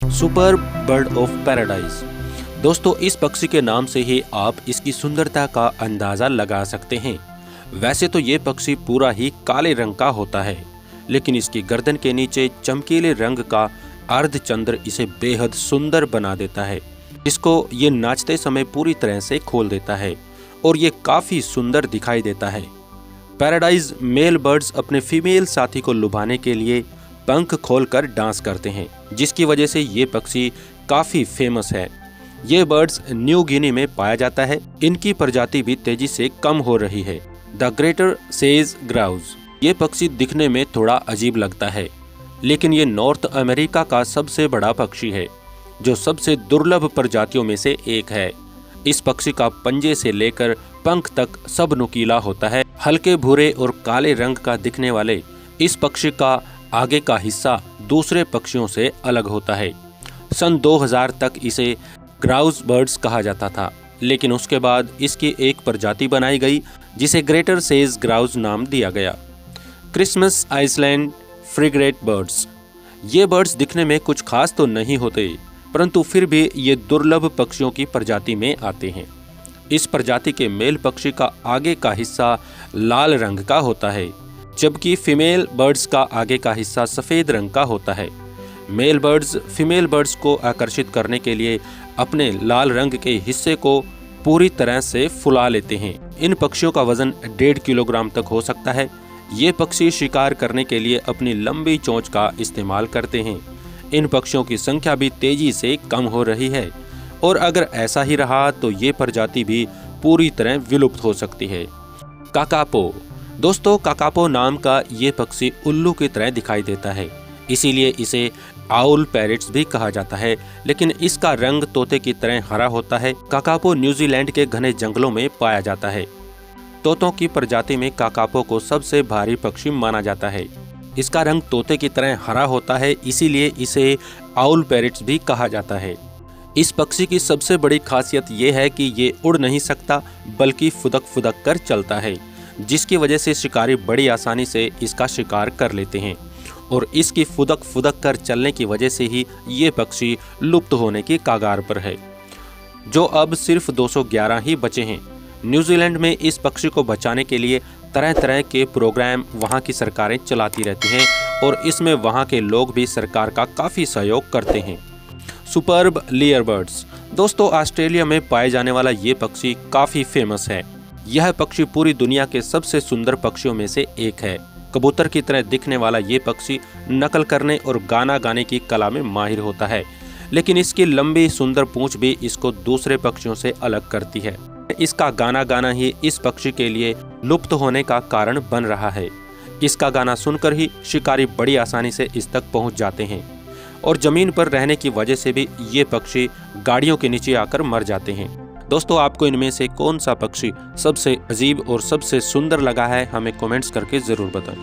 Super bird of paradise. दोस्तों, इस पक्षी के नाम से ही आप इसकी सुंदरता का अंदाजा लगा सकते हैं। वैसे तो ये पक्षी पूरा ही काले रंग का होता है, लेकिन इसकी गर्दन के नीचे चमकीले रंग का अर्धचंद्र इसे बेहद सुंदर बना देता है। इसको ये नाचते समय पूरी तरह से खोल देता है और ये काफी सुंदर दिखाई देता है। पैराडाइज मेल बर्ड्स अपने फीमेल साथी को लुभाने के लिए पंख खोलकर डांस करते हैं, जिसकी वजह से ये पक्षी काफी फेमस है। ये बर्ड्स न्यू गिनी में पाया जाता है। इनकी प्रजाति भी तेजी से कम हो रही है। The greater says grouse. ये पक्षी दिखने में थोड़ा अजीब लगता है, लेकिन ये नॉर्थ अमेरिका का सबसे बड़ा पक्षी है, जो सबसे दुर्लभ प्रजातियों में से एक है। इस पक्षी का पंजे से लेकर पंख तक सब नुकीला होता है। हल्के भूरे और काले रंग का दिखने वाले इस पक्षी का आगे का हिस्सा दूसरे पक्षियों से अलग होता है। सन 2000 तक इसे ग्राउज बर्ड्स कहा जाता था, लेकिन उसके बाद इसकी एक प्रजाति बनाई गई जिसे ग्रेटर सेज ग्राउज नाम दिया गया। Christmas Island frigate birds. ये बर्ड्स दिखने में कुछ खास तो नहीं होते, परंतु फिर भी ये दुर्लभ पक्षियों की प्रजाति में आते हैं। इस प्रजाति के मेल पक्षी का आगे का हिस्सा लाल रंग का होता है, जबकि फीमेल बर्ड्स का आगे का हिस्सा सफेद रंग का होता है। मेल बर्ड्स फीमेल बर्ड्स को आकर्षित करने के लिए अपने लाल रंग के हिस्से को पूरी तरह से फुला लेते हैं। इन पक्षियों का वजन 1.5 किलोग्राम तक हो सकता है। ये पक्षी शिकार करने के लिए अपनी लंबी चोंच का इस्तेमाल करते हैं। इन पक्षियों की संख्या भी तेजी से कम हो रही है और अगर ऐसा ही रहा तो ये प्रजाति भी पूरी तरह विलुप्त हो सकती है। काकापो। दोस्तों, काकापो नाम का ये पक्षी उल्लू की तरह दिखाई देता है, इसीलिए इसे आउल पैरेट्स भी कहा जाता है, लेकिन इसका रंग तोते की तरह हरा होता है। काकापो न्यूजीलैंड के घने जंगलों में पाया जाता है। तोतों की प्रजाति में काकापो को सबसे भारी पक्षी माना जाता है। इसका रंग तोते की तरह हरा होता है, इसीलिए इसे आउल पैरेट्स भी कहा जाता है। इस पक्षी की सबसे बड़ी खासियत ये है कि ये उड़ नहीं सकता, बल्कि फुदक फुदक कर चलता है, जिसकी वजह से शिकारी बड़ी आसानी से इसका शिकार कर लेते हैं और इसकी फुदक फुदक कर चलने की वजह से ही ये पक्षी लुप्त होने की कगार पर है, जो अब सिर्फ 211 ही बचे हैं। न्यूजीलैंड में इस पक्षी को बचाने के लिए तरह तरह के प्रोग्राम वहाँ की सरकारें चलाती रहती हैं और इसमें वहाँ के लोग भी सरकार का काफ़ी सहयोग करते हैं। Superb layer birds. दोस्तों, ऑस्ट्रेलिया में पाए जाने वाला ये पक्षी काफ़ी फेमस है। यह पक्षी पूरी दुनिया के सबसे सुंदर पक्षियों में से एक है। कबूतर की तरह दिखने वाला ये पक्षी नकल करने और गाना गाने की कला में माहिर होता है, लेकिन इसकी लंबी सुंदर पूंछ भी इसको दूसरे पक्षियों से अलग करती है। इसका गाना गाना ही इस पक्षी के लिए लुप्त होने का कारण बन रहा है। इसका गाना सुनकर ही शिकारी बड़ी आसानी से इस तक पहुंच जाते हैं और जमीन पर रहने की वजह से भी ये पक्षी गाड़ियों के नीचे आकर मर जाते हैं। दोस्तों, आपको इनमें से कौन सा पक्षी सबसे अजीब और सबसे सुंदर लगा है, हमें कमेंट्स करके ज़रूर बताएं।